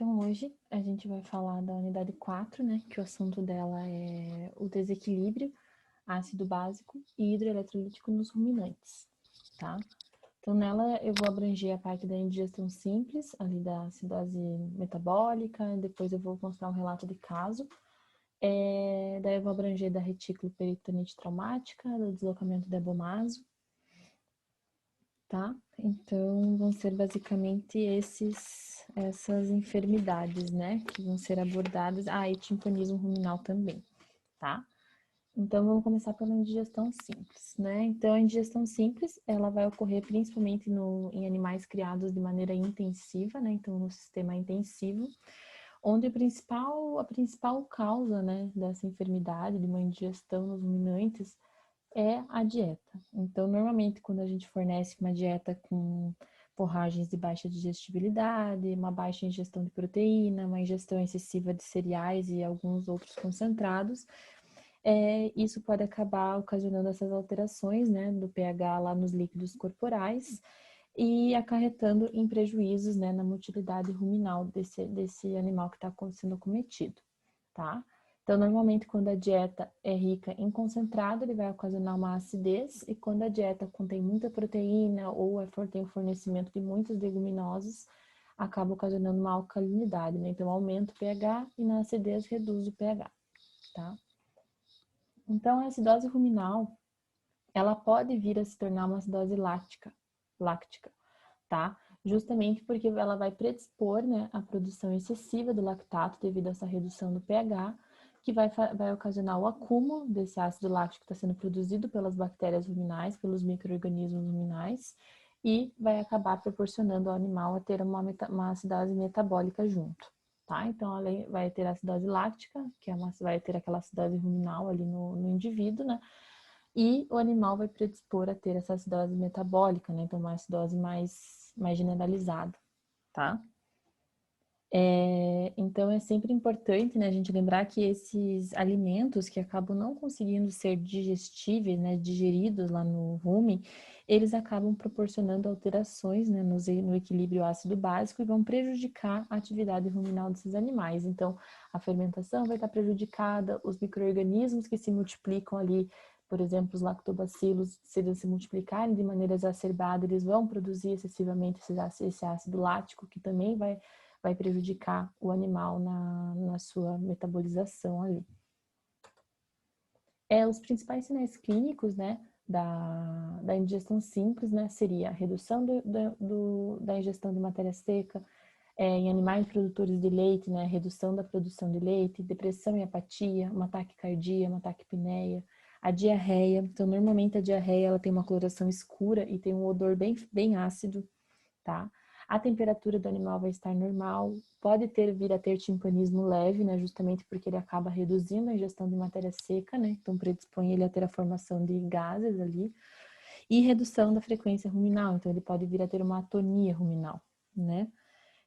Então, hoje a gente vai falar da unidade 4, né, que o assunto dela é o desequilíbrio ácido básico e hidroeletrolítico nos ruminantes, tá? Então, nela eu vou abranger a parte da indigestão simples, ali da acidose metabólica, depois eu vou mostrar um relato de caso, daí eu vou abranger da retículo peritonite traumática, do deslocamento de abomaso, tá? Então, vão ser basicamente essas enfermidades, né, que vão ser abordadas. E timpanismo ruminal também, tá? Então, vamos começar pela indigestão simples, né? Então, a indigestão simples, ela vai ocorrer principalmente em animais criados de maneira intensiva, né? Então, no sistema intensivo, onde a principal causa, né, dessa enfermidade, de uma indigestão nos ruminantes, é a dieta. Então, normalmente, quando a gente fornece uma dieta com forragens de baixa digestibilidade, uma baixa ingestão de proteína, uma ingestão excessiva de cereais e alguns outros concentrados, isso pode acabar ocasionando essas alterações, né, do pH lá nos líquidos corporais e acarretando em prejuízos, né, na motilidade ruminal desse animal que está sendo cometido, tá? Então, normalmente, quando a dieta é rica em concentrado, ele vai ocasionar uma acidez, e quando a dieta contém muita proteína ou tem o fornecimento de muitas leguminosas, acaba ocasionando uma alcalinidade, né? Então, aumenta o pH e na acidez reduz o pH, tá? Então, a acidose ruminal, ela pode vir a se tornar uma acidose láctica, tá? Justamente porque ela vai predispor, né, a produção excessiva do lactato devido a essa redução do pH, que vai ocasionar o acúmulo desse ácido láctico que está sendo produzido pelas bactérias ruminais, pelos micro-organismos ruminais, e vai acabar proporcionando ao animal a ter uma acidose metabólica junto, tá? Então, ela vai ter a acidose láctica, que vai ter aquela acidose ruminal ali no indivíduo, né? E o animal vai predispor a ter essa acidose metabólica, né? Então, uma acidose mais generalizada, tá? Então, é sempre importante, né, a gente lembrar que esses alimentos que acabam não conseguindo ser digestíveis, né, digeridos lá no rumen, eles acabam proporcionando alterações, né, no equilíbrio ácido básico e vão prejudicar a atividade ruminal desses animais. Então, a fermentação vai estar prejudicada, os micro-organismos que se multiplicam ali, por exemplo, os lactobacilos, se eles se multiplicarem de maneira exacerbada, eles vão produzir excessivamente esse ácido lático, que também vai prejudicar o animal na sua metabolização ali. Os principais sinais clínicos, né, da indigestão simples, né, seria a redução da ingestão de matéria seca, em animais produtores de leite, né, redução da produção de leite, depressão e apatia, uma taquicardia, uma taquipneia, a diarreia. Então, normalmente a diarreia ela tem uma coloração escura e tem um odor bem ácido, tá? A temperatura do animal vai estar normal, pode vir a ter timpanismo leve, né? Justamente porque ele acaba reduzindo a ingestão de matéria seca, né? Então predispõe ele a ter a formação de gases ali. E redução da frequência ruminal, então ele pode vir a ter uma atonia ruminal, né?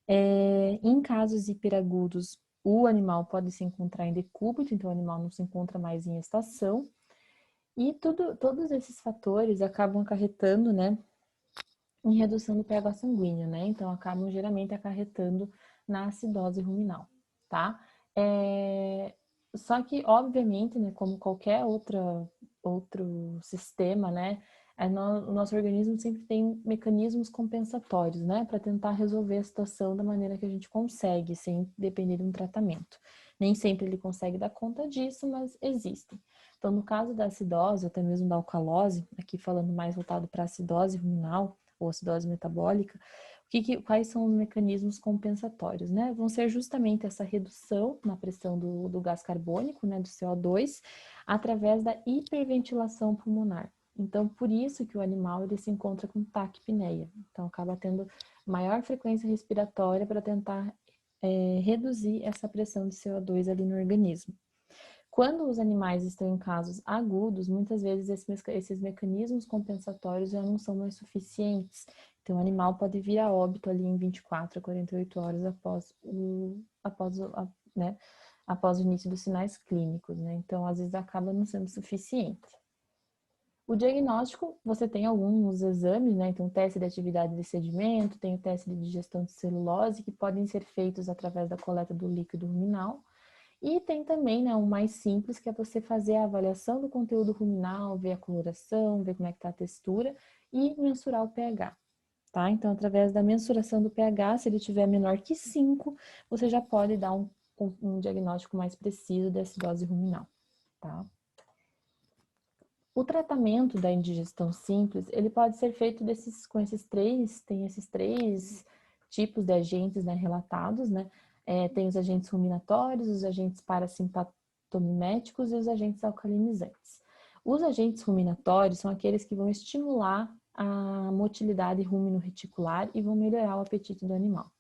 Em casos hiperagudos, o animal pode se encontrar em decúbito, então o animal não se encontra mais em estação. E todos esses fatores acabam acarretando, né, em redução do pH sanguíneo, né? Então, acabam geralmente acarretando na acidose ruminal, tá? Só que, obviamente, né, como qualquer outro sistema, né, o nosso organismo sempre tem mecanismos compensatórios, né, para tentar resolver a situação da maneira que a gente consegue, sem depender de um tratamento. Nem sempre ele consegue dar conta disso, mas existem. Então, no caso da acidose, até mesmo da alcalose, aqui falando mais voltado para a acidose ruminal, ou acidose metabólica, quais são os mecanismos compensatórios, né? Vão ser justamente essa redução na pressão do gás carbônico, né, do CO2, através da hiperventilação pulmonar. Então, por isso que o animal ele se encontra com taquipneia. Então, acaba tendo maior frequência respiratória para tentar reduzir essa pressão de CO2 ali no organismo. Quando os animais estão em casos agudos, muitas vezes esses mecanismos compensatórios já não são mais suficientes. Então, o animal pode vir a óbito ali em 24 a 48 horas após o início dos sinais clínicos, né? Então, às vezes acaba não sendo suficiente. O diagnóstico, você tem alguns exames, né? Então, teste de atividade de sedimento, tem o teste de digestão de celulose, que podem ser feitos através da coleta do líquido ruminal. E tem também, né, um mais simples, que é você fazer a avaliação do conteúdo ruminal, ver a coloração, ver como é que tá a textura e mensurar o pH, tá? Então, através da mensuração do pH, se ele tiver menor que 5, você já pode dar um diagnóstico mais preciso da acidose ruminal, tá? O tratamento da indigestão simples, ele pode ser feito com esses três tipos de agentes, né, relatados, né? Tem os agentes ruminatórios, os agentes parasimpatomiméticos e os agentes alcalinizantes. Os agentes ruminatórios são aqueles que vão estimular a motilidade rumino-reticular e vão melhorar o apetite do animal.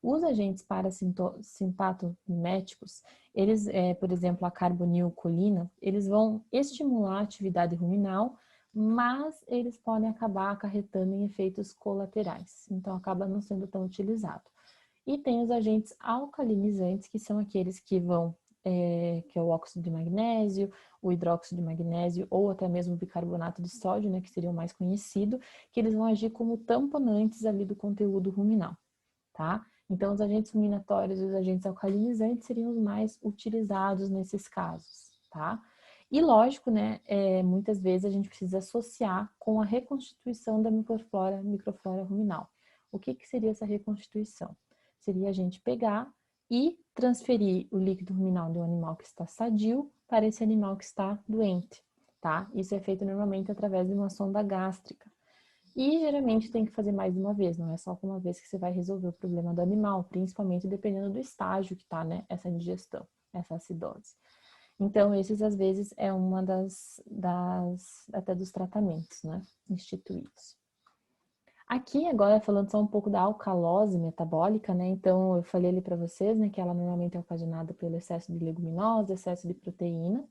Os agentes parasimpatomiméticos, eles, por exemplo, a carbonilcolina, eles vão estimular a atividade ruminal, mas eles podem acabar acarretando em efeitos colaterais, então acaba não sendo tão utilizado. E tem os agentes alcalinizantes, que são aqueles que vão, que é o óxido de magnésio, o hidróxido de magnésio, ou até mesmo o bicarbonato de sódio, né, que seria o mais conhecido, que eles vão agir como tamponantes ali do conteúdo ruminal, tá? Então, os agentes ruminatórios e os agentes alcalinizantes seriam os mais utilizados nesses casos, tá? E lógico, né, muitas vezes a gente precisa associar com a reconstituição da microflora ruminal. O que seria essa reconstituição? Seria a gente pegar e transferir o líquido ruminal de um animal que está sadio para esse animal que está doente, tá? Isso é feito normalmente através de uma sonda gástrica. E geralmente tem que fazer mais de uma vez, não é só com uma vez que você vai resolver o problema do animal, principalmente dependendo do estágio que está, né, essa indigestão, essa acidose. Então, esses às vezes é uma até dos tratamentos, né, instituídos. Aqui agora falando só um pouco da alcalose metabólica, né, então eu falei ali para vocês, né, que ela normalmente é ocasionada pelo excesso de leguminosa, excesso de proteína.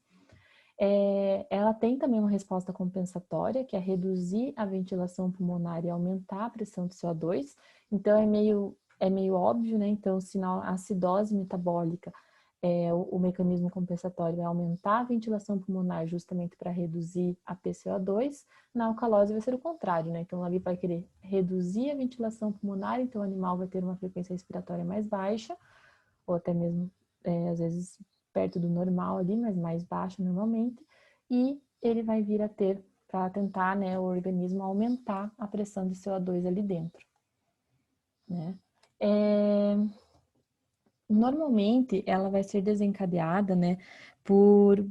Ela tem também uma resposta compensatória, que é reduzir a ventilação pulmonar e aumentar a pressão de CO2. Então, é meio óbvio, né? Então, se na acidose metabólica, o mecanismo compensatório é aumentar a ventilação pulmonar justamente para reduzir a PCO2, na alcalose vai ser o contrário, né? Então, ali vai querer reduzir a ventilação pulmonar, então o animal vai ter uma frequência respiratória mais baixa, ou até mesmo, às vezes, perto do normal ali, mas mais baixo normalmente, e ele vai vir a ter, para tentar, né, o organismo aumentar a pressão de CO2 ali dentro, né. Normalmente, ela vai ser desencadeada, né, por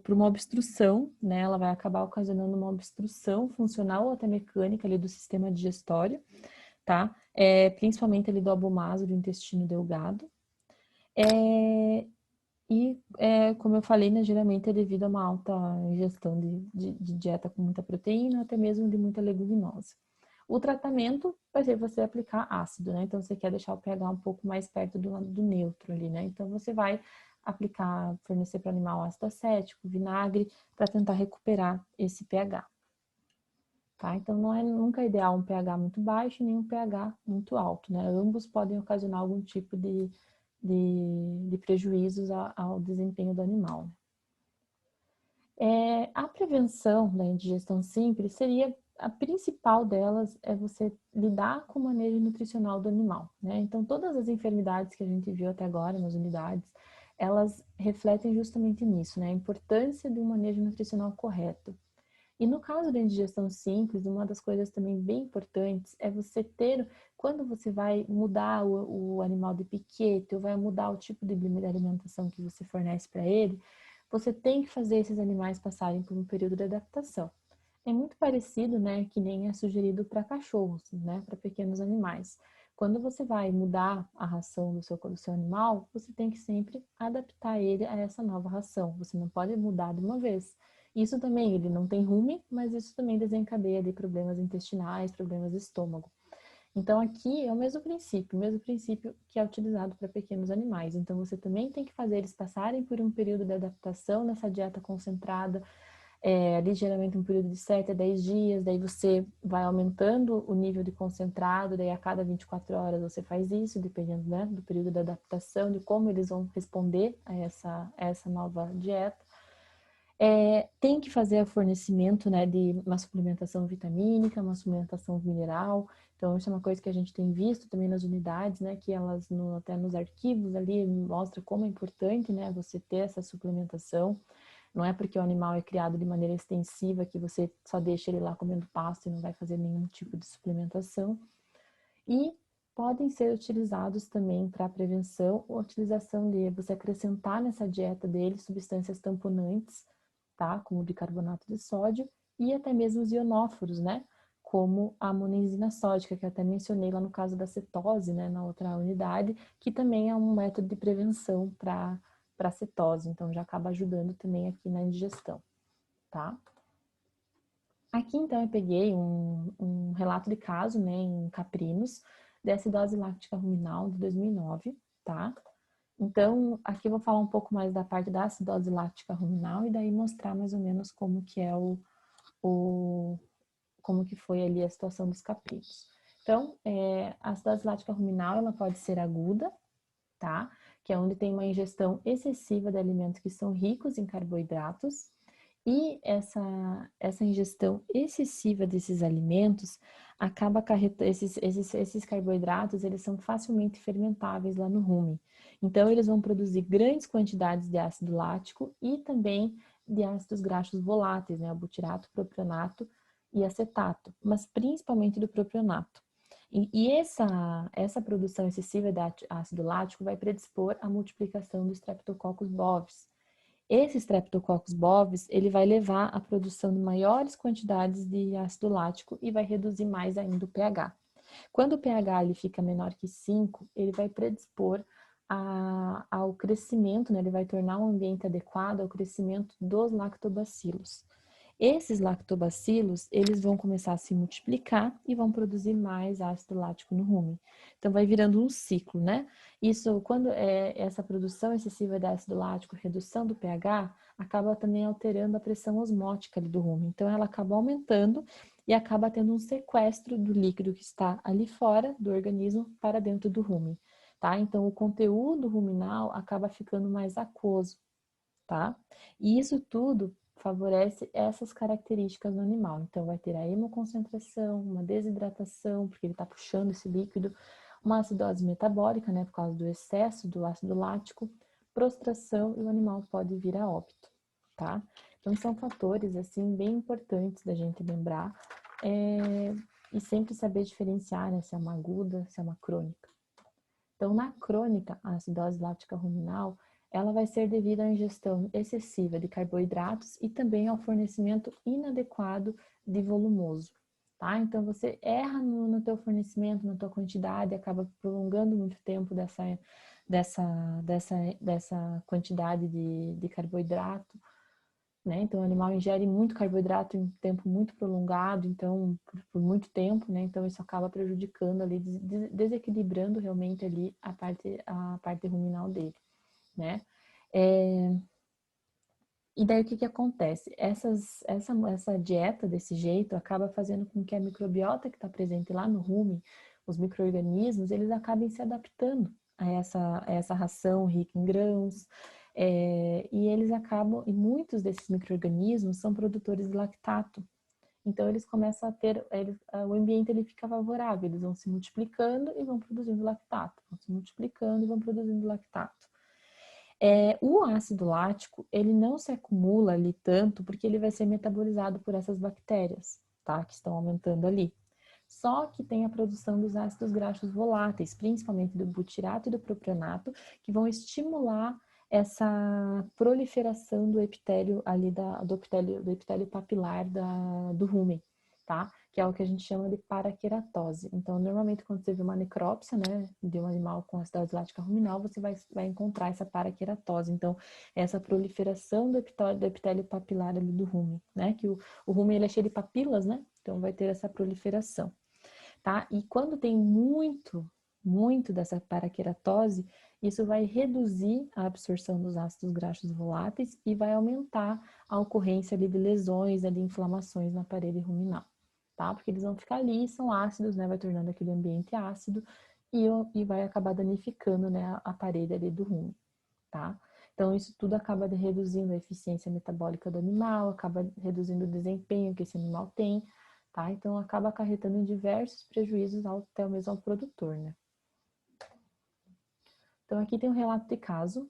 uma obstrução, né, ela vai acabar ocasionando uma obstrução funcional ou até mecânica ali do sistema digestório, tá, principalmente ali do abomaso do intestino delgado. Como eu falei, né, geralmente é devido a uma alta ingestão de dieta com muita proteína, até mesmo de muita leguminosa. O tratamento vai ser você aplicar ácido, né? Então, você quer deixar o pH um pouco mais perto do neutro ali, né? Então, você vai fornecer para o animal ácido acético, vinagre, para tentar recuperar esse pH. Tá? Então, não é nunca ideal um pH muito baixo, nem um pH muito alto, né? Ambos podem ocasionar algum tipo de prejuízos ao desempenho do animal. A prevenção da indigestão simples seria, a principal delas é você lidar com o manejo nutricional do animal, né? Então, todas as enfermidades que a gente viu até agora nas unidades, elas refletem justamente nisso, né? A importância de um manejo nutricional correto. E no caso da indigestão simples, uma das coisas também bem importantes é você ter, quando você vai mudar o animal de piquete, ou vai mudar o tipo de alimentação que você fornece para ele, você tem que fazer esses animais passarem por um período de adaptação. É muito parecido, né, que nem é sugerido para cachorros, né, para pequenos animais. Quando você vai mudar a ração do seu animal, você tem que sempre adaptar ele a essa nova ração. Você não pode mudar de uma vez. Isso também, ele não tem rumen, mas isso também desencadeia de problemas intestinais, problemas de estômago. Então, aqui é o mesmo princípio que é utilizado para pequenos animais. Então, você também tem que fazer eles passarem por um período de adaptação nessa dieta concentrada, ali geralmente um período de 7 a 10 dias, daí você vai aumentando o nível de concentrado, daí a cada 24 horas você faz isso, dependendo, né, do período de adaptação, de como eles vão responder a essa nova dieta. Tem que fazer o fornecimento, né, de uma suplementação vitamínica, uma suplementação mineral. Então, isso é uma coisa que a gente tem visto também nas unidades, né, que elas, até nos arquivos ali, mostra como é importante, né, você ter essa suplementação. Não é porque o animal é criado de maneira extensiva que você só deixa ele lá comendo pasto e não vai fazer nenhum tipo de suplementação. E podem ser utilizados também para prevenção ou utilização de você acrescentar nessa dieta dele substâncias tamponantes, tá? Como o bicarbonato de sódio e até mesmo os ionóforos, né? Como a monenzina sódica, que eu até mencionei lá no caso da cetose, né? Na outra unidade, que também é um método de prevenção para cetose. Então, já acaba ajudando também aqui na indigestão, tá? Aqui, então, eu peguei um relato de caso, né, em caprinos, de acidose láctica ruminal de 2009, tá? Então, aqui eu vou falar um pouco mais da parte da acidose láctica ruminal e daí mostrar mais ou menos como que é como que foi ali a situação dos caprinos. Então, a acidose láctica ruminal, ela pode ser aguda, tá? Que é onde tem uma ingestão excessiva de alimentos que são ricos em carboidratos. E essa ingestão excessiva desses alimentos acaba acarretando, esses carboidratos, eles são facilmente fermentáveis lá no rumen. Então, eles vão produzir grandes quantidades de ácido lático e também de ácidos graxos voláteis, né? O butirato, propionato e acetato, mas principalmente do propionato. E essa produção excessiva de ácido lático vai predispor à multiplicação do Streptococcus bovis. Esse Streptococcus bovis, ele vai levar à produção de maiores quantidades de ácido lático e vai reduzir mais ainda o pH. Quando o pH ele fica menor que 5, ele vai predispor ao crescimento, né? Ele vai tornar um ambiente adequado ao crescimento dos lactobacilos. Esses lactobacilos, eles vão começar a se multiplicar e vão produzir mais ácido lático no rumen. Então, vai virando um ciclo, né? Isso, quando essa produção excessiva de ácido lático, redução do pH, acaba também alterando a pressão osmótica ali do rumen. Então, ela acaba aumentando e acaba tendo um sequestro do líquido que está ali fora do organismo para dentro do rumen, tá? Então, o conteúdo ruminal acaba ficando mais aquoso, tá? E isso tudo favorece essas características no animal. Então, vai ter a hemoconcentração, uma desidratação, porque ele está puxando esse líquido, uma acidose metabólica, né, por causa do excesso do ácido lático, prostração e o animal pode vir a óbito, tá? Então, são fatores, assim, bem importantes da gente lembrar e sempre saber diferenciar, né, se é uma aguda, se é uma crônica. Então, na crônica, a acidose lática ruminal, ela vai ser devido à ingestão excessiva de carboidratos e também ao fornecimento inadequado de volumoso, tá? Então, você erra no teu fornecimento, na tua quantidade, acaba prolongando muito tempo dessa quantidade de carboidrato, né? Então, o animal ingere muito carboidrato em tempo muito prolongado, então, por muito tempo, né? Então, isso acaba prejudicando ali, desequilibrando realmente ali a parte ruminal dele, né? E daí, o que acontece? Essa dieta desse jeito acaba fazendo com que a microbiota que está presente lá no rumen, os micro-organismos, eles acabem se adaptando a essa ração rica em grãos, e eles acabam, e muitos desses micro-organismos são produtores de lactato. Então, eles começam a ter, o ambiente ele fica favorável, eles vão se multiplicando e vão produzindo lactato, vão se multiplicando e vão produzindo lactato. O ácido lático, ele não se acumula ali tanto porque ele vai ser metabolizado por essas bactérias, tá? Que estão aumentando ali. Só que tem a produção dos ácidos graxos voláteis, principalmente do butirato e do propionato, que vão estimular essa proliferação do epitélio ali do epitélio papilar do rumen, tá? Que é o que a gente chama de paraqueratose. Então, normalmente, quando você vê uma necrópsia, né, de um animal com acidose lática ruminal, você vai encontrar essa paraqueratose. Então, essa proliferação do epitélio papilar ali do rumen, né? Que o rumen, ele é cheio de papilas, né? Então, vai ter essa proliferação, tá? E quando tem muito dessa paraqueratose, isso vai reduzir a absorção dos ácidos graxos voláteis e vai aumentar a ocorrência ali de lesões, de inflamações na parede ruminal, tá? Porque eles vão ficar ali, são ácidos, né? Vai tornando aquele ambiente ácido e vai acabar danificando, né, a parede ali do rumen, tá? Então, isso tudo acaba reduzindo a eficiência metabólica do animal, acaba reduzindo o desempenho que esse animal tem, tá? Então, acaba acarretando em diversos prejuízos até mesmo ao produtor, né? Então, aqui tem um relato de caso,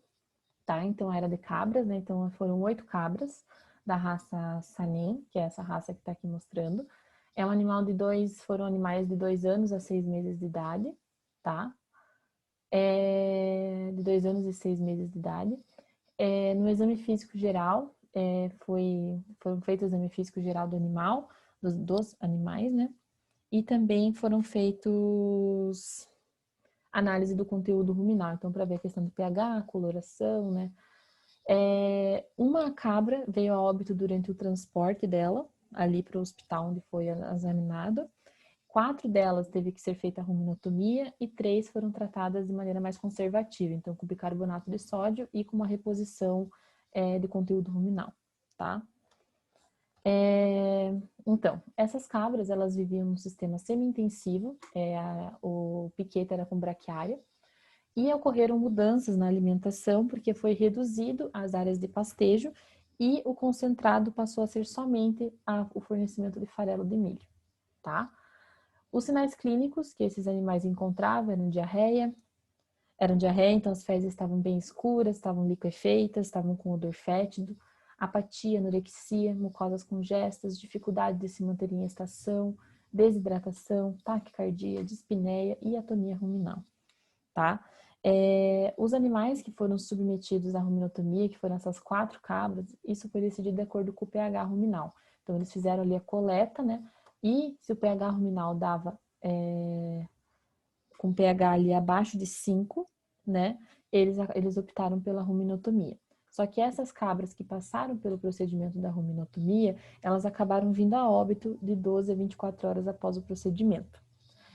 tá? Então, era de cabras, né? Então, foram 8 cabras da raça Sanem, que é essa raça que tá aqui mostrando. É um animal foram animais de 2 anos a 6 meses de idade, tá? De 2 anos e 6 meses de idade. No exame físico geral, foram feitos o exame físico geral do animal, dos animais, né? E também foram feitos análise do conteúdo ruminal, então para ver a questão do pH, coloração, né? Uma cabra veio a óbito durante o transporte dela, ali para o hospital onde foi examinada. 4 delas teve que ser feita a ruminotomia e 3 foram tratadas de maneira mais conservativa, então com bicarbonato de sódio e com uma reposição de conteúdo ruminal, tá? Então, essas cabras, elas viviam num sistema semi-intensivo, o piquete era com braquiária, e ocorreram mudanças na alimentação, porque foi reduzido as áreas de pastejo e o concentrado passou a ser somente o fornecimento de farelo de milho, tá? Os sinais clínicos que esses animais encontravam eram diarreia, então as fezes estavam bem escuras, estavam liquefeitas, estavam com odor fétido, apatia, anorexia, mucosas congestas, dificuldade de se manter em estação, desidratação, taquicardia, dispneia e atonia ruminal, tá? Os animais que foram submetidos à ruminotomia, que foram essas 4 cabras, isso foi decidido de acordo com o pH ruminal. Então, eles fizeram ali a coleta, né? E se o pH ruminal dava com pH ali abaixo de 5, né? Eles optaram pela ruminotomia. Só que essas cabras que passaram pelo procedimento da ruminotomia, elas acabaram vindo a óbito de 12 a 24 horas após o procedimento.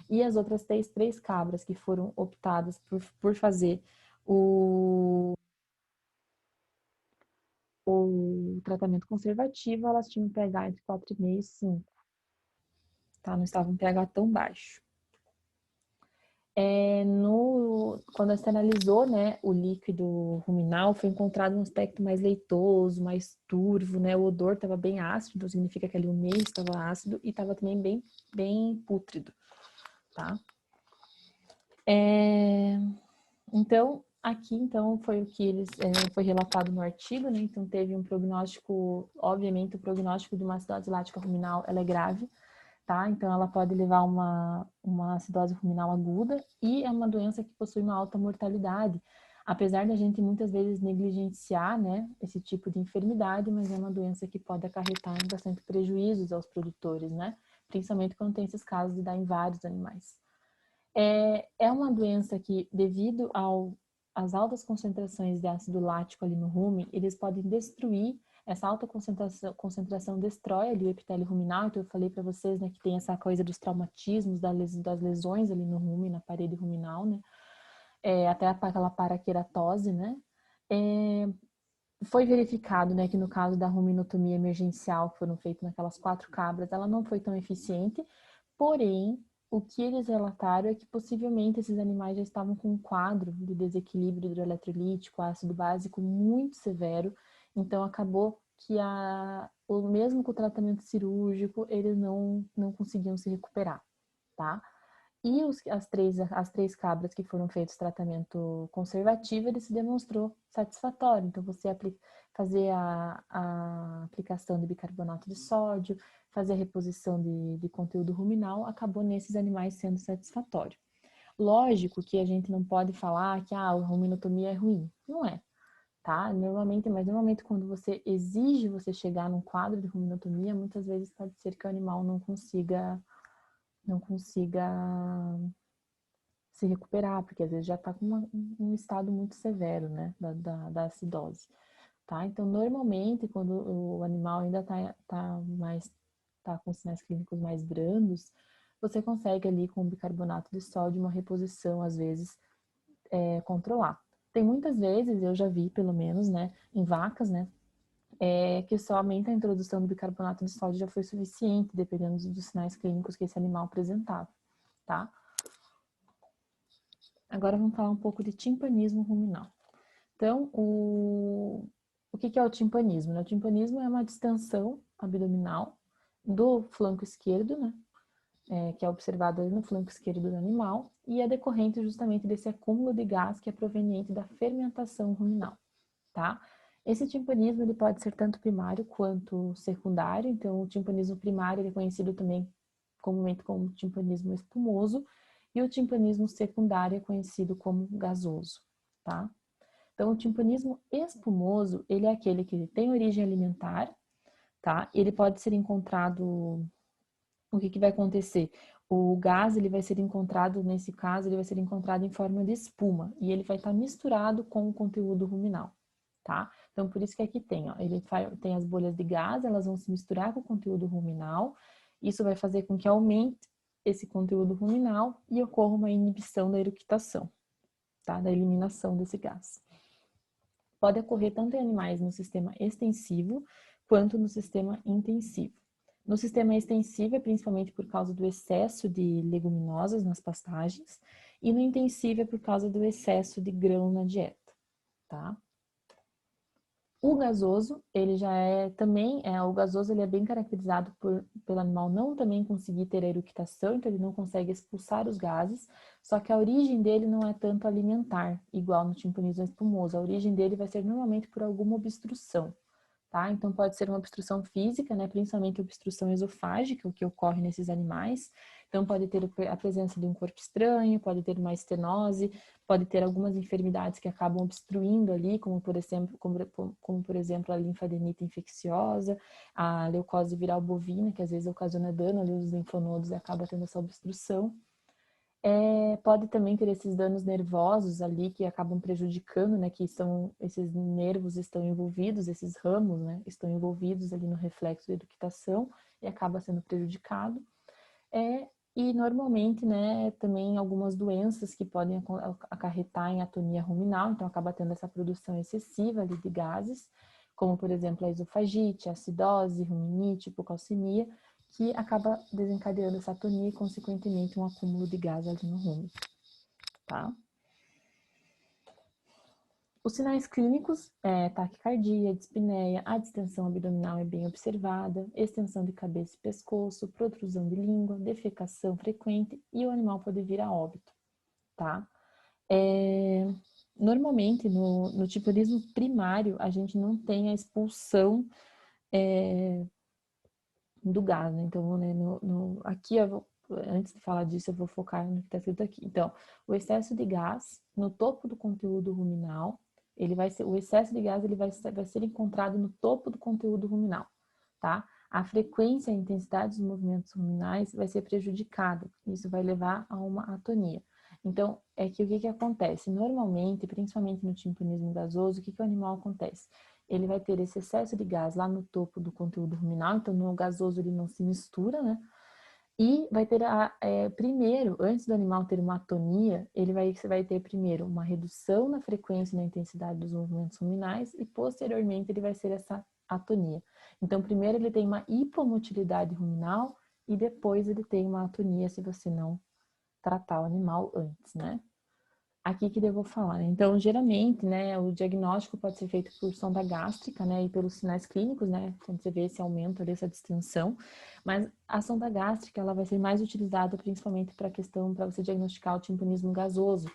E as outras 3 cabras que foram optadas por fazer o tratamento conservativo, elas tinham um pH entre 4,5 e 5, tá? Não estavam um pH tão baixo. Quando você analisou, né, o líquido ruminal, foi encontrado um aspecto mais leitoso, mais turvo, né? O odor estava bem ácido, então significa que ali o meio estava ácido e estava também bem pútrido, tá? Então, aqui então foi o que foi relatado no artigo, né? Então teve um prognóstico, obviamente o prognóstico de uma acidose lática ruminal ela é grave, tá? Então ela pode levar uma acidose ruminal aguda e é uma doença que possui uma alta mortalidade, apesar da gente muitas vezes negligenciar, né, esse tipo de enfermidade, mas é uma doença que pode acarretar em bastante prejuízos aos produtores, né? Principalmente quando tem esses casos de dar em vários animais. É uma doença que, devido às altas concentrações de ácido lático ali no rumen, eles podem destruir, essa alta concentração destrói ali o epitélio ruminal, então eu falei para vocês, né, que tem essa coisa dos traumatismos, das lesões ali no rumen, na parede ruminal, né, até aquela paraqueratose, né. Foi verificado, né, que no caso da ruminotomia emergencial, que foram feitas naquelas 4 cabras, ela não foi tão eficiente, porém, o que eles relataram é que possivelmente esses animais já estavam com um quadro de desequilíbrio hidroeletrolítico, ácido básico muito severo, então acabou que mesmo com o tratamento cirúrgico, eles não conseguiam se recuperar, tá? E as três cabras que foram feitos tratamento conservativo, ele se demonstrou satisfatório. Então, fazer a aplicação de bicarbonato de sódio, fazer a reposição de conteúdo ruminal, acabou nesses animais sendo satisfatório. Lógico que a gente não pode falar que a ruminotomia é ruim. Não é, tá? Normalmente quando você exige você chegar num quadro de ruminotomia, muitas vezes pode ser que o animal não consiga se recuperar, porque às vezes já está com um estado muito severo, né, da acidose, tá? Então, normalmente, quando o animal ainda tá com sinais clínicos mais brandos, você consegue ali com bicarbonato de sódio uma reposição, às vezes, controlar. Tem muitas vezes, eu já vi, pelo menos, né, em vacas, né, que somente a introdução do bicarbonato de sódio já foi suficiente, dependendo dos sinais clínicos que esse animal apresentava, tá? Agora vamos falar um pouco de timpanismo ruminal. Então, o que é o timpanismo, né? O timpanismo é uma distensão abdominal do flanco esquerdo, né? Que é observado no flanco esquerdo do animal, e é decorrente justamente desse acúmulo de gás que é proveniente da fermentação ruminal, tá? Esse timpanismo ele pode ser tanto primário quanto secundário, então o timpanismo primário ele é conhecido também comumente como timpanismo espumoso, e o timpanismo secundário é conhecido como gasoso, tá? Então o timpanismo espumoso, ele é aquele que tem origem alimentar, tá? Ele pode ser encontrado, o que vai acontecer? O gás, ele vai ser encontrado, nesse caso, ele vai ser encontrado em forma de espuma, e ele vai estar misturado com o conteúdo ruminal, tá? Então, por isso que aqui tem, ó, tem as bolhas de gás, elas vão se misturar com o conteúdo ruminal, isso vai fazer com que aumente esse conteúdo ruminal e ocorra uma inibição da eructação, tá? Da eliminação desse gás. Pode ocorrer tanto em animais no sistema extensivo, quanto no sistema intensivo. No sistema extensivo é principalmente por causa do excesso de leguminosas nas pastagens, e no intensivo é por causa do excesso de grão na dieta, tá? O gasoso, ele já é também, o gasoso ele é bem caracterizado pelo animal não também conseguir ter a eructação, então ele não consegue expulsar os gases, só que a origem dele não é tanto alimentar, igual no timpanismo espumoso, a origem dele vai ser normalmente por alguma obstrução, tá? Então pode ser uma obstrução física, né, principalmente obstrução esofágica, o que ocorre nesses animais. Então pode ter a presença de um corpo estranho, pode ter uma estenose, pode ter algumas enfermidades que acabam obstruindo ali, como por exemplo a linfadenite infecciosa, a leucose viral bovina, que às vezes ocasiona dano ali nos linfonodos e acaba tendo essa obstrução. Pode também ter esses danos nervosos ali que acabam prejudicando, né? Que esses nervos estão envolvidos, esses ramos, né? Estão envolvidos ali no reflexo da eructação e acaba sendo prejudicado. E normalmente, né, também algumas doenças que podem acarretar em atonia ruminal, então acaba tendo essa produção excessiva ali de gases, como por exemplo a esofagite, a acidose, ruminite, hipocalcemia, que acaba desencadeando essa atonia e, consequentemente, um acúmulo de gás ali no rumen, tá? Os sinais clínicos taquicardia, dispneia, a distensão abdominal é bem observada, extensão de cabeça e pescoço, protrusão de língua, defecação frequente e o animal pode vir a óbito, tá? Normalmente, no timpanismo primário, a gente não tem a expulsão do gás, né? Então, né, aqui, antes de falar disso, eu vou focar no que está escrito aqui. Então, o excesso de gás no topo do conteúdo ruminal, o excesso de gás vai ser encontrado no topo do conteúdo ruminal, tá? A frequência e a intensidade dos movimentos ruminais vai ser prejudicada. Isso vai levar a uma atonia. Então, o que acontece? Normalmente, principalmente no timpanismo gasoso, o que o animal acontece? Ele vai ter esse excesso de gás lá no topo do conteúdo ruminal, então no gasoso ele não se mistura, né? E vai ter primeiro, antes do animal ter uma atonia, você vai ter primeiro uma redução na frequência e na intensidade dos movimentos ruminais e posteriormente ele vai ser essa atonia. Então primeiro ele tem uma hipomotilidade ruminal e depois ele tem uma atonia se você não tratar o animal antes, né? Aqui que eu vou falar, né? Então, geralmente, né, o diagnóstico pode ser feito por sonda gástrica, né, e pelos sinais clínicos, né, quando você vê esse aumento dessa distensão, mas a sonda gástrica, ela vai ser mais utilizada principalmente para você diagnosticar o timpanismo gasoso,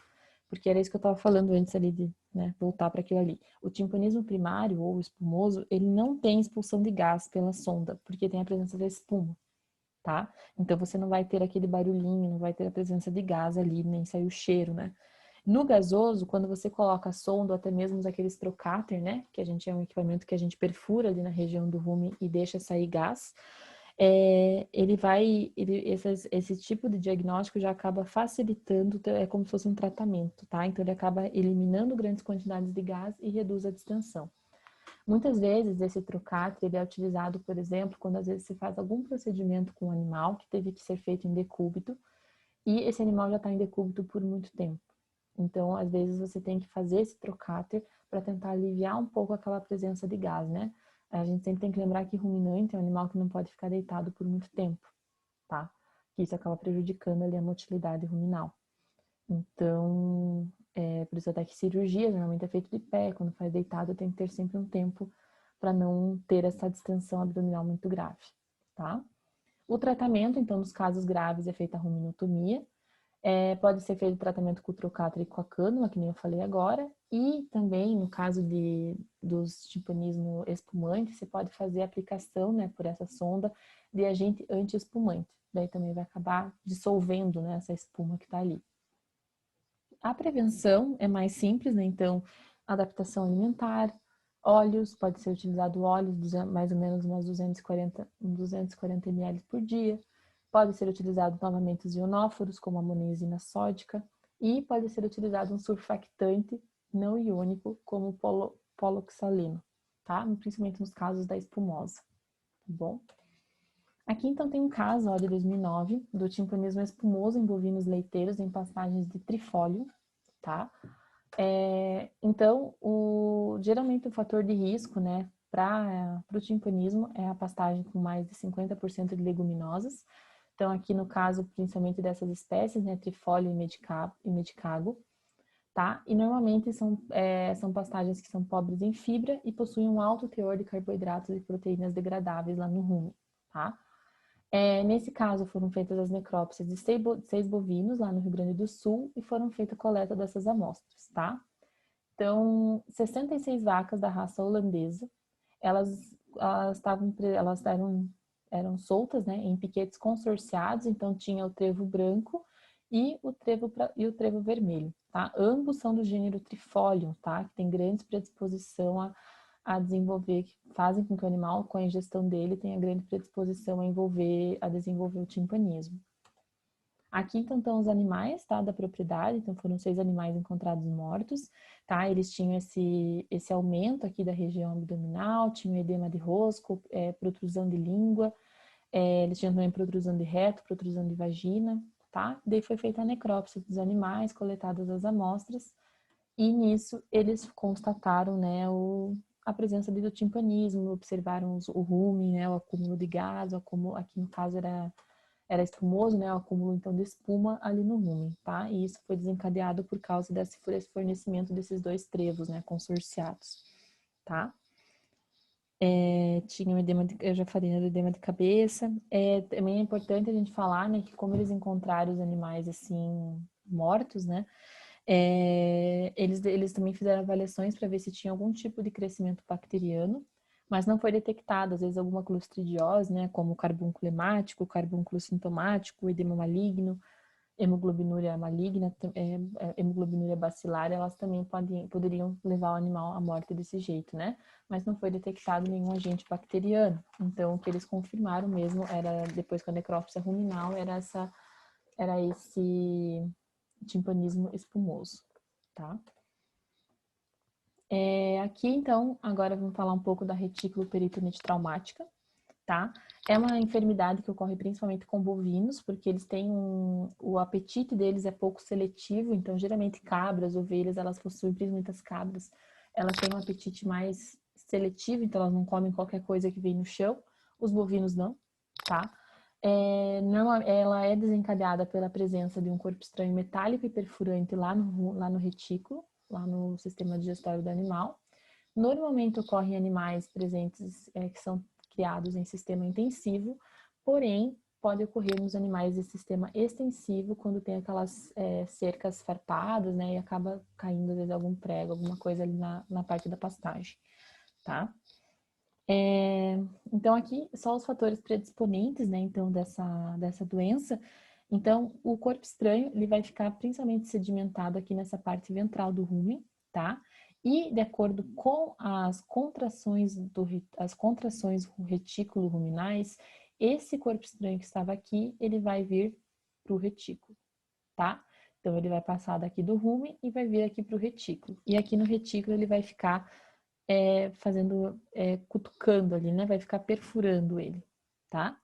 porque era isso que eu estava falando antes ali de, né, voltar para aquilo ali. O timpanismo primário ou espumoso, ele não tem expulsão de gás pela sonda, porque tem a presença da espuma, tá? Então, você não vai ter aquele barulhinho, não vai ter a presença de gás ali, nem sair o cheiro, né? No gasoso, quando você coloca a sonda, ou até mesmo aqueles trocáter, né? Que a gente é um equipamento que a gente perfura ali na região do rumen e deixa sair gás. Esse tipo de diagnóstico já acaba facilitando, é como se fosse um tratamento, tá? Então ele acaba eliminando grandes quantidades de gás e reduz a distensão. Muitas vezes esse trocáter ele é utilizado, por exemplo, quando às vezes se faz algum procedimento com um animal que teve que ser feito em decúbito e esse animal já está em decúbito por muito tempo. Então, às vezes, você tem que fazer esse trocáter para tentar aliviar um pouco aquela presença de gás, né? A gente sempre tem que lembrar que ruminante é um animal que não pode ficar deitado por muito tempo, tá? Que isso acaba prejudicando ali a motilidade ruminal. Então, por isso até que cirurgia normalmente é feito de pé, quando faz deitado tem que ter sempre um tempo para não ter essa distensão abdominal muito grave, tá? O tratamento, então, nos casos graves é feita a ruminotomia. Pode ser feito tratamento com o trocáter e com a cânula, que nem eu falei agora. E também, no caso dos timpanismo espumante, você pode fazer a aplicação, né, por essa sonda, de agente anti-espumante. Daí também vai acabar dissolvendo, né, essa espuma que está ali. A prevenção é mais simples, né? Então, adaptação alimentar, óleos, pode ser utilizado óleos, mais ou menos umas 240 ml por dia. Pode ser utilizado novamente os ionóforos, como a monensina sódica, e pode ser utilizado um surfactante não iônico, como o poloxaleno, tá? Principalmente nos casos da espumosa, tá bom? Aqui, então, tem um caso, ó, de 2009, do timpanismo espumoso em bovinos leiteiros em pastagens de trifólio, tá? Então, geralmente o fator de risco, né, para o timpanismo é a pastagem com mais de 50% de leguminosas. Então, aqui no caso, principalmente dessas espécies, né, trifólio e medicago, tá? E normalmente são pastagens que são pobres em fibra e possuem um alto teor de carboidratos e proteínas degradáveis lá no rumen, tá? Nesse caso, foram feitas as necrópsias de 6 bovinos lá no Rio Grande do Sul e foram feita a coleta dessas amostras, tá? Então, 66 vacas da raça holandesa, elas eram soltas, né, em piquetes consorciados, então tinha o trevo branco e o trevo vermelho, tá? Ambos são do gênero Trifolium, tá? Que tem grande predisposição a desenvolver, que fazem com que o animal, com a ingestão dele, tenha grande predisposição a desenvolver o timpanismo. Aqui, então, estão os animais, tá, da propriedade. Então, foram 6 animais encontrados mortos, tá? Eles tinham esse aumento aqui da região abdominal, tinham edema de rosco, protrusão de língua, eles tinham também protrusão de reto, protrusão de vagina, tá? Daí foi feita a necrópsia dos animais, coletadas as amostras, e nisso eles constataram, né, a presença do timpanismo, observaram o rumen, né, o acúmulo de gás, aqui no caso era espumoso, né, o acúmulo então de espuma ali no rumen, tá? E isso foi desencadeado por causa desse fornecimento desses 2 trevos, né, consorciados, tá? Tinha um edema, eu já falei, né, do edema de cabeça. Também é importante a gente falar, né, que como eles encontraram os animais assim mortos, né, eles também fizeram avaliações para ver se tinha algum tipo de crescimento bacteriano, mas não foi detectado, às vezes, alguma clostridiose, né, como carbúnculo hemático, carbúnculo sintomático, edema maligno, hemoglobinúria maligna, hemoglobinúria bacilar, elas também poderiam levar o animal à morte desse jeito, né? Mas não foi detectado nenhum agente bacteriano. Então, o que eles confirmaram mesmo era, depois com a necrópsia ruminal, era esse timpanismo espumoso, tá? Aqui, então, agora vamos falar um pouco da retículo peritonite traumática, tá? É uma enfermidade que ocorre principalmente com bovinos, porque eles têm o apetite deles é pouco seletivo, então geralmente cabras, ovelhas, elas possuem, principalmente as cabras, elas têm um apetite mais seletivo, então elas não comem qualquer coisa que vem no chão, os bovinos não, tá? Ela é desencadeada pela presença de um corpo estranho metálico e perfurante lá no retículo, lá no sistema digestório do animal. Normalmente ocorre em animais presentes que são criados em sistema intensivo, porém pode ocorrer nos animais de sistema extensivo quando tem aquelas cercas farpadas, né, e acaba caindo às vezes algum prego, alguma coisa ali na parte da pastagem, tá? Então aqui só os fatores predisponentes, né, então dessa doença. Então o corpo estranho ele vai ficar principalmente sedimentado aqui nessa parte ventral do rumen, tá? E de acordo com as contrações retículo ruminais, esse corpo estranho que estava aqui, ele vai vir para o retículo, tá? Então ele vai passar daqui do rumen e vai vir aqui para o retículo. E aqui no retículo ele vai ficar cutucando ali, né? Vai ficar perfurando ele, tá?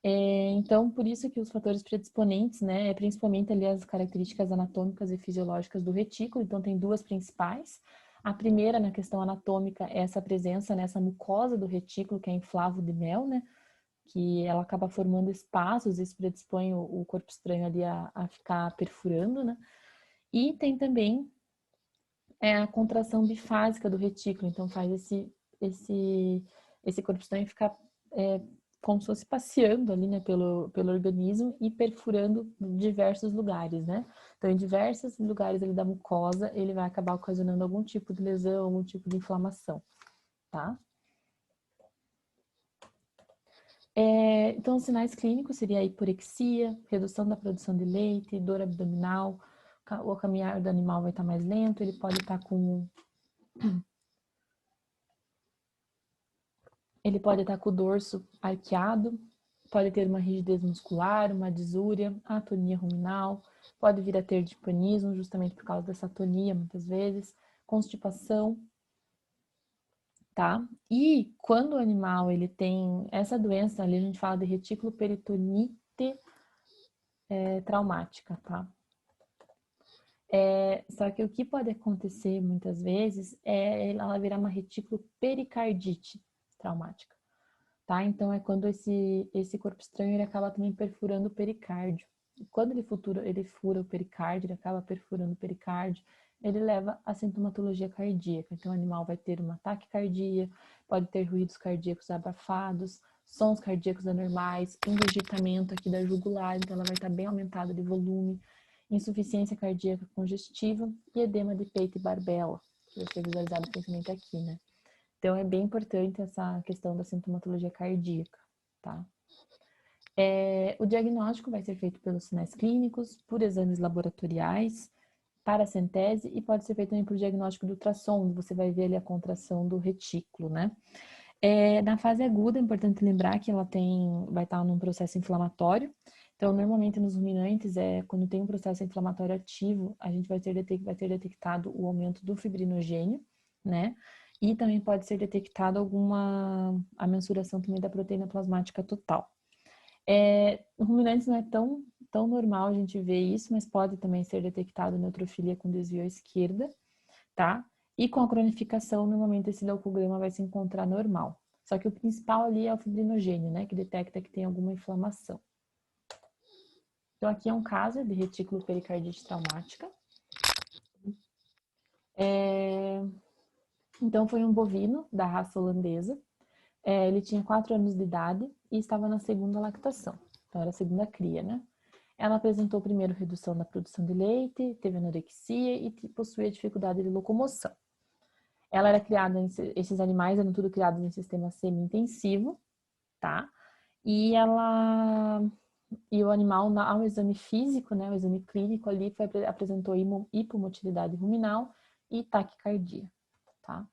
Então, por isso que os fatores predisponentes, né? Principalmente ali as características anatômicas e fisiológicas do retículo. Então, tem 2 principais. A primeira, na questão anatômica, é essa presença nessa mucosa do retículo, que é inflavo de mel, né? Que ela acaba formando espaços, isso predispõe o corpo estranho ali a ficar perfurando, né? E tem também é a contração bifásica do retículo, então faz esse corpo estranho ficar como se fosse passeando ali, né, pelo organismo e perfurando diversos lugares, né? Então, em diversos lugares ali da mucosa, ele vai acabar ocasionando algum tipo de lesão, algum tipo de inflamação, tá? Então, os sinais clínicos seria a hiporexia, redução da produção de leite, dor abdominal, o caminhar do animal vai estar mais lento, ele pode estar com o dorso arqueado, pode ter uma rigidez muscular, uma disúria, atonia ruminal, pode vir a ter dipanismo, justamente por causa dessa atonia, muitas vezes, constipação, tá? E quando o animal ele tem essa doença, ali a gente fala de retículo peritonite traumática, tá? Só que o que pode acontecer muitas vezes é ela virar uma retículo pericardite traumática, tá? Então é quando esse corpo estranho ele acaba também perfurando o pericárdio. E quando ele fura o pericárdio, ele acaba perfurando o pericárdio, ele leva a sintomatologia cardíaca. Então o animal vai ter uma taquicardia, pode ter ruídos cardíacos abafados, sons cardíacos anormais, endigitamento aqui da jugular, então ela vai estar bem aumentada de volume, insuficiência cardíaca congestiva e edema de peito e barbela, que vai ser visualizado principalmente aqui, né? Então, é bem importante essa questão da sintomatologia cardíaca, tá? O diagnóstico vai ser feito pelos sinais clínicos, por exames laboratoriais, paracentese e pode ser feito também por diagnóstico do ultrassom, onde você vai ver ali a contração do retículo, né? Na fase aguda, é importante lembrar que ela vai estar num processo inflamatório. Então, normalmente nos ruminantes, quando tem um processo inflamatório ativo, a gente vai ter detectado o aumento do fibrinogênio, né? E também pode ser detectado a mensuração também da proteína plasmática total. No ruminantes não é tão normal a gente ver isso, mas pode também ser detectado neutrofilia com desvio à esquerda, tá? E com a cronificação, normalmente esse leucograma vai se encontrar normal. Só que o principal ali é o fibrinogênio, né? Que detecta que tem alguma inflamação. Então, aqui é um caso de retículo pericardite traumática. Então, foi um bovino da raça holandesa. Ele tinha 4 anos de idade e estava na segunda lactação. Então, era a segunda cria, né? Ela apresentou primeiro redução da produção de leite, teve anorexia e possuía dificuldade de locomoção. Ela era criada, esses animais eram tudo criados em sistema semi-intensivo, tá? E o animal, ao exame físico, né, o exame clínico ali, apresentou hipomotilidade ruminal e taquicardia, tá?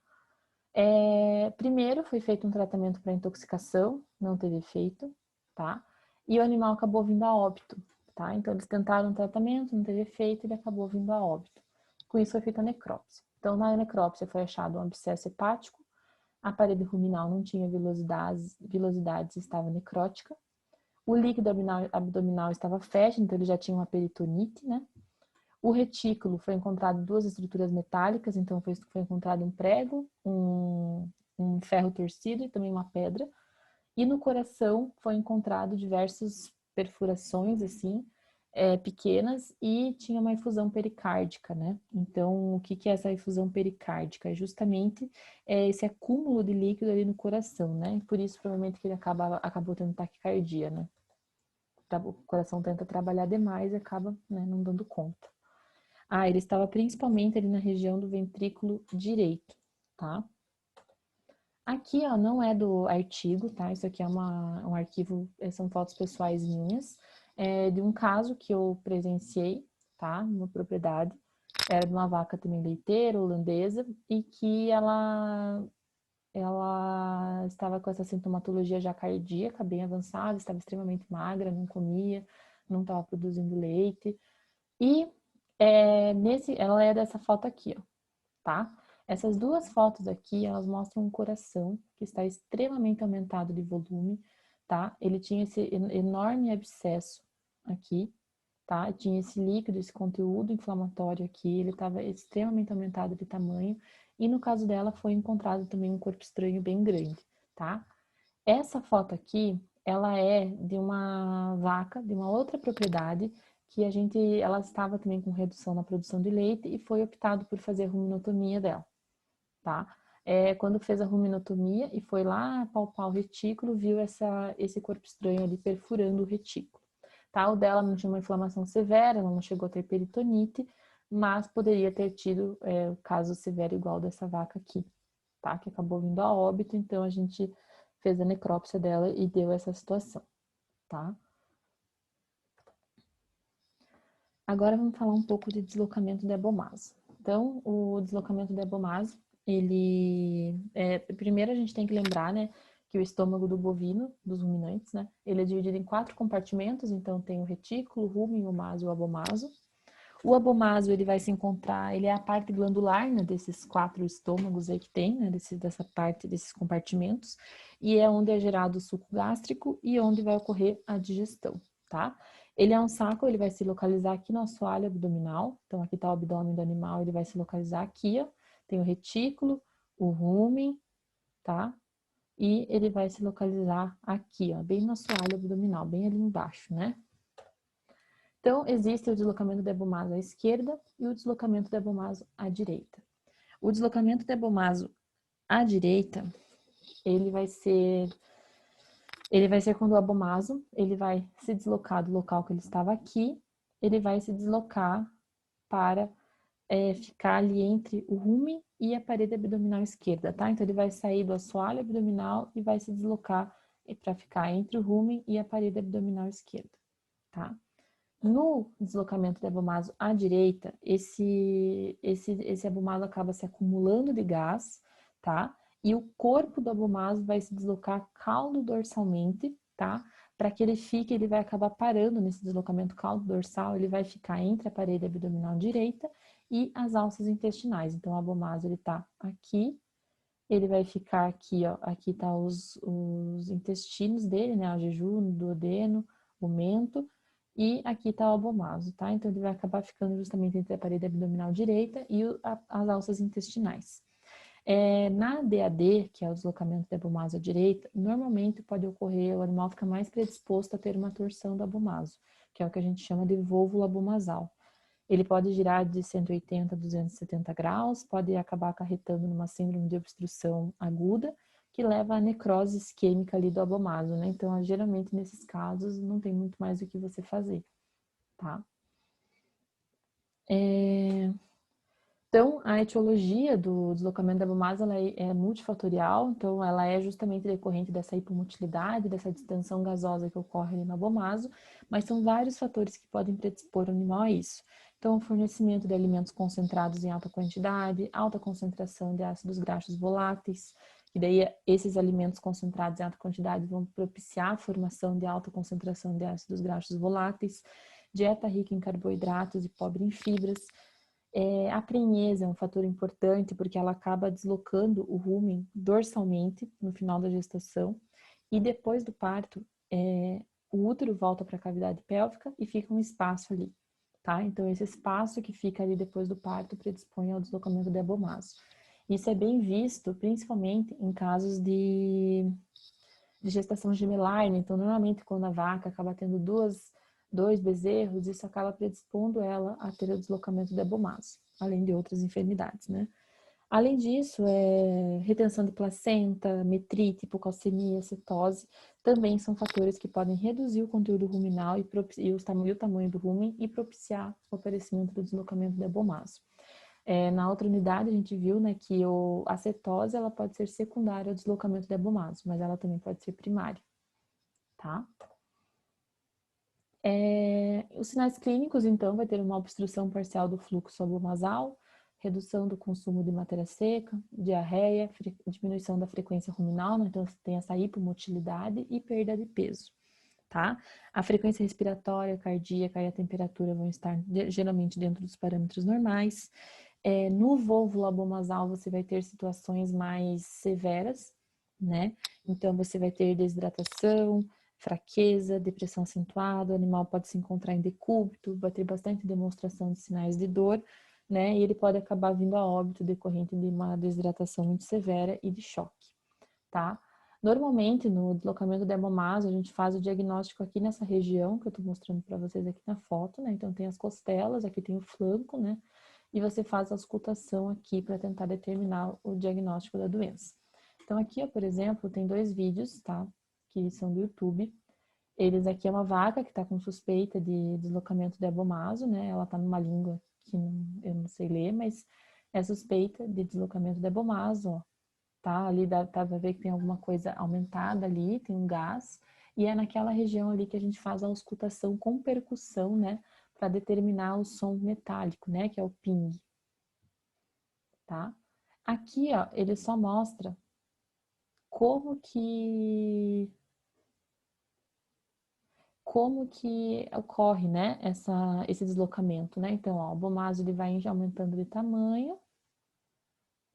Primeiro foi feito um tratamento para intoxicação, não teve efeito, tá? E o animal acabou vindo a óbito, tá? Então eles tentaram um tratamento, não teve efeito, ele acabou vindo a óbito. Com isso foi feita a necrópsia. Então na necrópsia foi achado um abscesso hepático, a parede ruminal não tinha vilosidades, estava necrótica. O líquido abdominal estava fétido, então ele já tinha uma peritonite, né? O retículo foi encontrado 2 estruturas metálicas, então foi encontrado um prego, um ferro torcido e também uma pedra. E no coração foi encontrado diversas perfurações, assim, pequenas, e tinha uma efusão pericárdica, né? Então, o que é essa efusão pericárdica? É justamente esse acúmulo de líquido ali no coração, né? Por isso, provavelmente, que ele acabou tendo taquicardia, né? O coração tenta trabalhar demais e acaba, né, não dando conta. Ele estava principalmente ali na região do ventrículo direito, tá? Aqui, ó, não é do artigo, tá? Isso aqui é um arquivo, são fotos pessoais minhas, de um caso que eu presenciei, tá? Numa propriedade. Era de uma vaca também leiteira, holandesa, e que ela estava com essa sintomatologia já cardíaca bem avançada, estava extremamente magra, não comia, não estava produzindo leite. E ela é dessa foto aqui, ó, tá? Essas 2 fotos aqui, elas mostram um coração que está extremamente aumentado de volume, tá? Ele tinha esse enorme abscesso aqui, tá? Tinha esse líquido, esse conteúdo inflamatório aqui, ele estava extremamente aumentado de tamanho. E no caso dela, foi encontrado também um corpo estranho bem grande, tá? Essa foto aqui, ela é de uma vaca, de uma outra propriedade, que ela estava também com redução na produção de leite e foi optado por fazer a ruminotomia dela, tá? Quando fez a ruminotomia e foi lá palpar o retículo, viu esse corpo estranho ali perfurando o retículo, tá? O dela não tinha uma inflamação severa, ela não chegou a ter peritonite, mas poderia ter tido o caso severo igual dessa vaca aqui, tá? Que acabou vindo a óbito, então a gente fez a necrópsia dela e deu essa situação, tá? Agora vamos falar um pouco de deslocamento de abomaso. Então, o deslocamento de abomaso, primeiro a gente tem que lembrar, né, que o estômago do bovino, dos ruminantes, né, ele é dividido em 4 compartimentos, então tem o retículo, o rumen, o maso e o abomaso. O abomaso, ele vai se encontrar, ele é a parte glandular, né, desses 4 estômagos aí que tem, né, dessa parte, desses compartimentos, e é onde é gerado o suco gástrico e onde vai ocorrer a digestão, tá? Ele é um saco, ele vai se localizar aqui no assoalho abdominal, então aqui tá o abdômen do animal, ele vai se localizar aqui, ó, tem o retículo, o rumen, tá? E ele vai se localizar aqui, ó, bem no assoalho abdominal, bem ali embaixo, né? Então, existe o deslocamento de abomaso à esquerda e o deslocamento de abomaso à direita. O deslocamento de abomaso à direita, ele vai ser quando o abomaso, ele vai se deslocar do local que ele estava aqui, ele vai se deslocar para ficar ali entre o rumen e a parede abdominal esquerda, tá? Então, ele vai sair do assoalho abdominal e vai se deslocar para ficar entre o rumen e a parede abdominal esquerda, tá? No deslocamento de abomaso à direita, esse abomaso acaba se acumulando de gás, tá? E o corpo do abomaso vai se deslocar caudo-dorsalmente, tá? Para que ele vai acabar parando nesse deslocamento caudo-dorsal, ele vai ficar entre a parede abdominal direita e as alças intestinais. Então, o abomaso, ele tá aqui, ele vai ficar aqui, ó, aqui tá os intestinos dele, né? O jejum, o duodeno, o mento, e aqui tá o abomaso, tá? Então, ele vai acabar ficando justamente entre a parede abdominal direita e as alças intestinais. Na DAD, que é o deslocamento de abomaso à direita, normalmente pode ocorrer, o animal fica mais predisposto a ter uma torção do abomaso, que é o que a gente chama de vôvulo abomasal. Ele pode girar de 180 a 270 graus, pode acabar acarretando numa síndrome de obstrução aguda, que leva à necrose isquêmica ali do abomaso, né? Então, geralmente, nesses casos, não tem muito mais o que você fazer, tá? Então, a etiologia do deslocamento da abomaso, ela é multifatorial, então ela é justamente decorrente dessa hipomotilidade, dessa distensão gasosa que ocorre ali no abomaso, mas são vários fatores que podem predispor o animal a isso. Então, o fornecimento de alimentos concentrados em alta quantidade, alta concentração de ácidos graxos voláteis, e daí esses alimentos concentrados em alta quantidade vão propiciar a formação de alta concentração de ácidos graxos voláteis, dieta rica em carboidratos e pobre em fibras. A prenhese é um fator importante porque ela acaba deslocando o rumen dorsalmente no final da gestação e depois do parto, o útero volta para a cavidade pélvica e fica um espaço ali, tá? Então, esse espaço que fica ali depois do parto predispõe ao deslocamento de abomaso. Isso é bem visto, principalmente em casos de gestação gemelar, né? Então, normalmente, quando a vaca acaba tendo dois bezerros, isso acaba predispondo ela a ter o deslocamento de abomaso, além de outras enfermidades, né? Além disso, retenção de placenta, metrite, hipocalcemia, cetose, também são fatores que podem reduzir o conteúdo ruminal e o tamanho do rumen e propiciar o aparecimento do deslocamento de abomaso. Na outra unidade, a gente viu, né, que a cetose ela pode ser secundária ao deslocamento de abomaso, mas ela também pode ser primária, tá? Os sinais clínicos, então, vai ter uma obstrução parcial do fluxo abomasal, redução do consumo de matéria seca, diarreia, diminuição da frequência ruminal, né? Então, tem essa hipomotilidade e perda de peso, tá? A frequência respiratória, cardíaca e a temperatura vão estar geralmente dentro dos parâmetros normais. No vôvulo abomasal, você vai ter situações mais severas, né? Então, você vai ter desidratação, fraqueza, depressão acentuada, o animal pode se encontrar em decúbito, vai ter bastante demonstração de sinais de dor, né? E ele pode acabar vindo a óbito decorrente de uma desidratação muito severa e de choque, tá? Normalmente, no deslocamento de hemomaso, a gente faz o diagnóstico aqui nessa região que eu estou mostrando para vocês aqui na foto, né? Então, tem as costelas, aqui tem o flanco, né? E você faz a auscultação aqui para tentar determinar o diagnóstico da doença. Então, aqui, ó, por exemplo, tem 2 vídeos, tá? Que são do YouTube. Eles aqui é uma vaca que está com suspeita de deslocamento de abomaso, né? Ela está numa língua que eu não sei ler, mas é suspeita de deslocamento de abomaso, ó. Tá? Ali dá pra ver que tem alguma coisa aumentada ali, tem um gás, e é naquela região ali que a gente faz a auscultação com percussão, né? Para determinar o som metálico, né? Que é o ping, tá? Aqui, ó, ele só mostra como que ocorre, né, esse deslocamento, né? Então, ó, o abomaso ele vai aumentando de tamanho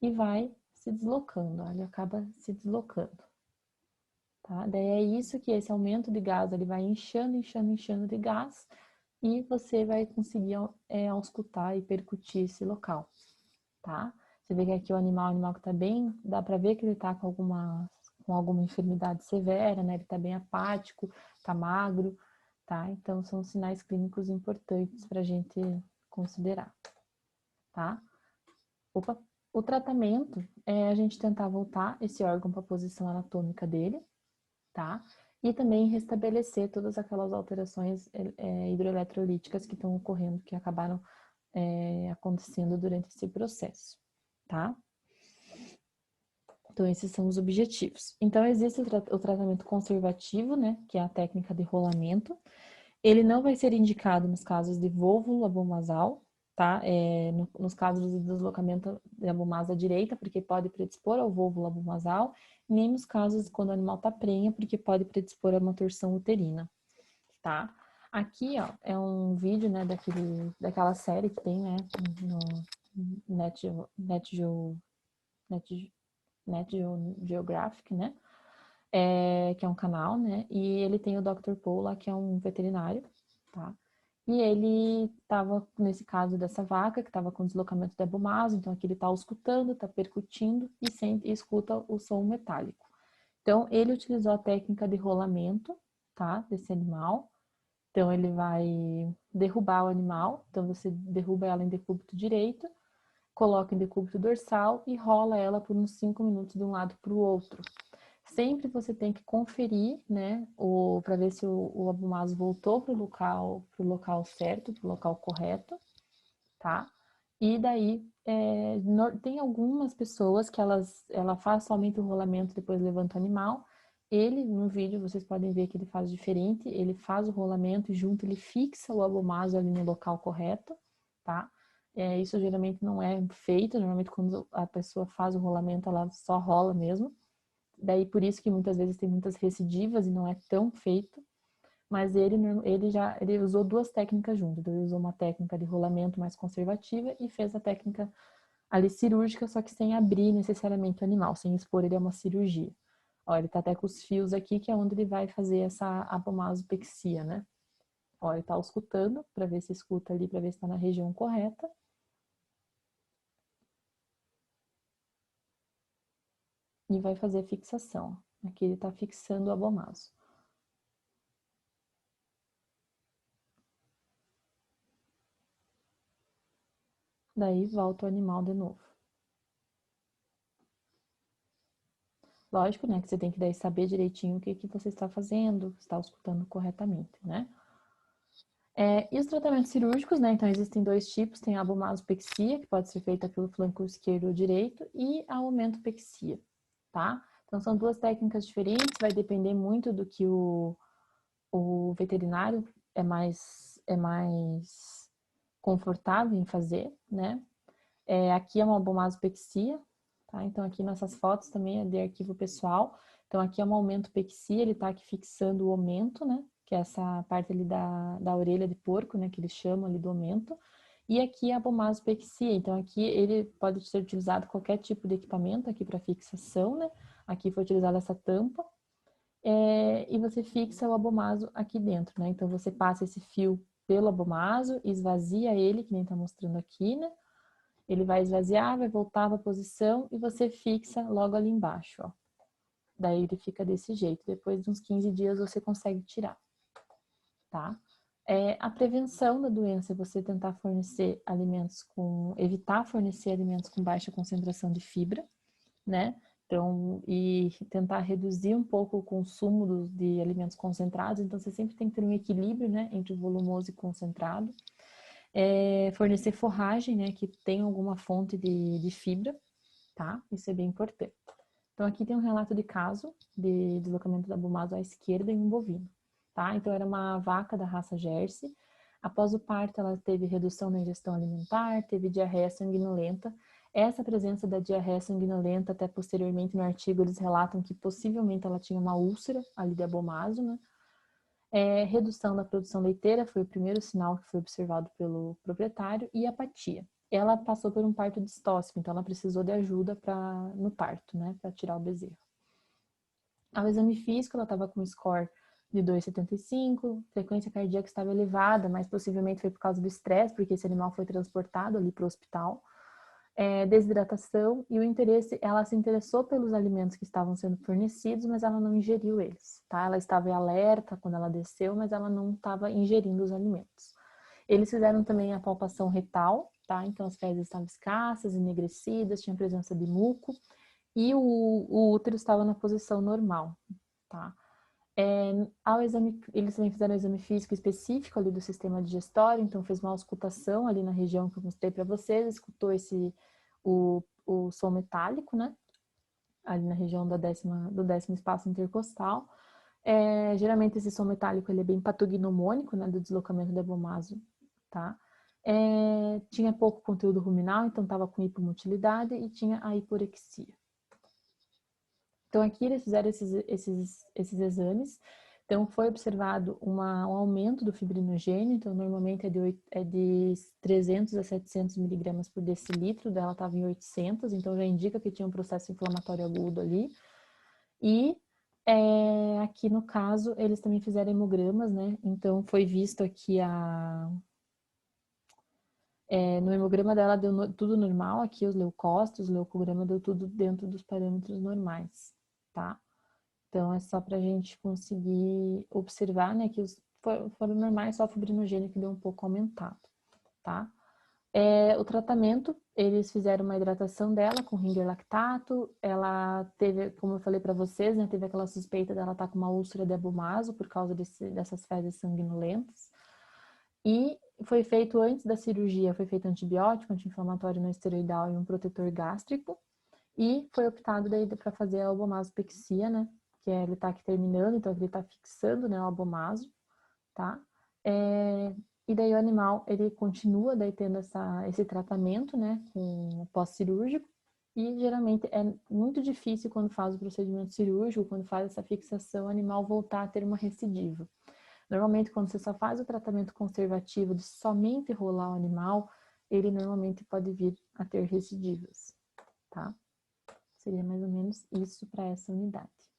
e vai se deslocando, ó, ele acaba se deslocando, tá? Daí é isso que esse aumento de gás, ele vai inchando, inchando, inchando de gás e você vai conseguir auscultar e percutir esse local, tá? Você vê que aqui o animal que tá bem, dá pra ver que ele tá com alguma enfermidade severa, né? Ele tá bem apático, tá magro, tá? Então, são sinais clínicos importantes para a gente considerar, tá? Opa. O tratamento é a gente tentar voltar esse órgão para a posição anatômica dele, tá? E também restabelecer todas aquelas alterações hidroeletrolíticas que estão ocorrendo, que acabaram acontecendo durante esse processo, tá? Então, esses são os objetivos. Então, existe o tratamento conservativo, né? Que é a técnica de rolamento. Ele não vai ser indicado nos casos de vôvulo abomasal, tá? Nos casos de deslocamento de abomasa direita, porque pode predispor ao vôvulo abomasal, nem nos casos quando o animal está prenha, porque pode predispor a uma torção uterina, tá? Aqui, ó, é um vídeo, né, daquela série que tem, né, no Net Geographic, né? Que é um canal, né? E ele tem o Dr. Paul lá, que é um veterinário, tá? E ele estava, nesse caso dessa vaca, que estava com deslocamento de abomaso, então aqui ele está auscultando, está percutindo e escuta o som metálico. Então, ele utilizou a técnica de rolamento, tá? Desse animal. Então, ele vai derrubar o animal, então você derruba ela em decúbito direito, coloca em decúbito dorsal e rola ela por uns 5 minutos de um lado para o outro. Sempre você tem que conferir, né, para ver se o abomaso voltou para o local certo, para o local correto, tá? E daí, tem algumas pessoas que ela faz somente o rolamento, depois levanta o animal. Ele, no vídeo, vocês podem ver que ele faz diferente, ele faz o rolamento e junto ele fixa o abomaso ali no local correto, tá? Isso geralmente não é feito, normalmente quando a pessoa faz o rolamento, ela só rola mesmo. Daí por isso que muitas vezes tem muitas recidivas e não é tão feito. Mas ele usou 2 técnicas juntas. Ele usou uma técnica de rolamento mais conservativa e fez a técnica ali cirúrgica, só que sem abrir necessariamente o animal, sem expor ele a uma cirurgia. Ó, ele tá até com os fios aqui, que é onde ele vai fazer essa abomasopexia, né? Ó, ele tá auscultando para ver se escuta ali, para ver se está na região correta. E vai fazer a fixação. Aqui ele tá fixando o abomaso. Daí volta o animal de novo. Lógico, né, que você tem que daí saber direitinho o que você está fazendo, está escutando corretamente, né? E os tratamentos cirúrgicos, né? Então, existem 2 tipos. Tem a abomasopexia, que pode ser feita pelo flanco esquerdo ou direito, e a aumentopexia, tá? Então, são 2 técnicas diferentes, vai depender muito do que o veterinário é mais confortável em fazer, né? Aqui é uma abomasopexia, tá? Então, aqui nessas fotos também é de arquivo pessoal. Então, aqui é uma aumentopexia, ele tá aqui fixando o aumento, né? Que é essa parte ali da orelha de porco, né? Que eles chamam ali do aumento. E aqui é a abomasopexia. Então, aqui ele pode ser utilizado qualquer tipo de equipamento aqui para fixação, né? Aqui foi utilizada essa tampa. E você fixa o abomaso aqui dentro, né? Então, você passa esse fio pelo abomaso, esvazia ele, que nem tá mostrando aqui, né? Ele vai esvaziar, vai voltar para a posição e você fixa logo ali embaixo, ó. Daí ele fica desse jeito. Depois de uns 15 dias você consegue tirar, tá? A prevenção da doença é você tentar fornecer alimentos evitar fornecer alimentos com baixa concentração de fibra, né? Então, e tentar reduzir um pouco o consumo de alimentos concentrados. Então, você sempre tem que ter um equilíbrio, né, entre o volumoso e concentrado. Fornecer forragem, né, que tem alguma fonte de fibra, tá? Isso é bem importante. Então, aqui tem um relato de caso de deslocamento da abomaso à esquerda em um bovino, tá? Então, era uma vaca da raça Jersey. Após o parto, ela teve redução na ingestão alimentar, teve diarreia sanguinolenta. Essa presença da diarreia sanguinolenta, até posteriormente no artigo, eles relatam que possivelmente ela tinha uma úlcera ali de abomaso, né? Redução da produção leiteira foi o primeiro sinal que foi observado pelo proprietário, e apatia. Ela passou por um parto distóxico, então ela precisou de ajuda no parto, né, para tirar o bezerro. Ao exame físico, ela estava com um score de 2,75, frequência cardíaca estava elevada, mas possivelmente foi por causa do estresse, porque esse animal foi transportado ali para o hospital. Desidratação e o interesse, ela se interessou pelos alimentos que estavam sendo fornecidos, mas ela não ingeriu eles, tá? Ela estava em alerta quando ela desceu, mas ela não estava ingerindo os alimentos. Eles fizeram também a palpação retal, tá? Então as fezes estavam escassas, enegrecidas, tinha presença de muco e o útero estava na posição normal, tá? Eles também fizeram um exame físico específico ali do sistema digestório, então fez uma auscultação ali na região que eu mostrei para vocês, escutou o som metálico, né? Ali na região do 10º espaço intercostal. Geralmente esse som metálico ele é bem patognomônico, né? Do deslocamento do abomaso, tá? Tinha pouco conteúdo ruminal, então estava com hipomotilidade e tinha a hiporexia. Então, aqui eles fizeram esses exames. Então, foi observado um aumento do fibrinogênio. Então, normalmente é de 300 a 700 miligramas por decilitro. Dela estava em 800, então já indica que tinha um processo inflamatório agudo ali. E aqui no caso, eles também fizeram hemogramas, né? Então, foi visto aqui no hemograma dela deu tudo normal. Aqui os leucócitos, o leucograma deu tudo dentro dos parâmetros normais, tá? Então, é só para a gente conseguir observar, né, que foram normais, só a fibrinogênio que deu um pouco aumentado, tá? O tratamento, eles fizeram uma hidratação dela com Ringer lactato. Ela teve, como eu falei para vocês, né, teve aquela suspeita dela estar com uma úlcera de abomaso por causa dessas fezes sanguinolentas. E foi feito antes da cirurgia, foi feito antibiótico, anti-inflamatório não esteroidal e um protetor gástrico. E foi optado daí para fazer a albomasopexia, né? Que ele tá aqui terminando, então ele tá fixando, né, o abomaso, tá? E daí o animal, ele continua daí tendo esse tratamento, né, com pós-cirúrgico, e geralmente é muito difícil quando faz o procedimento cirúrgico, quando faz essa fixação, o animal voltar a ter uma recidiva. Normalmente, quando você só faz o tratamento conservativo de somente rolar o animal, ele normalmente pode vir a ter recidivas, tá? Seria mais ou menos isso para essa unidade.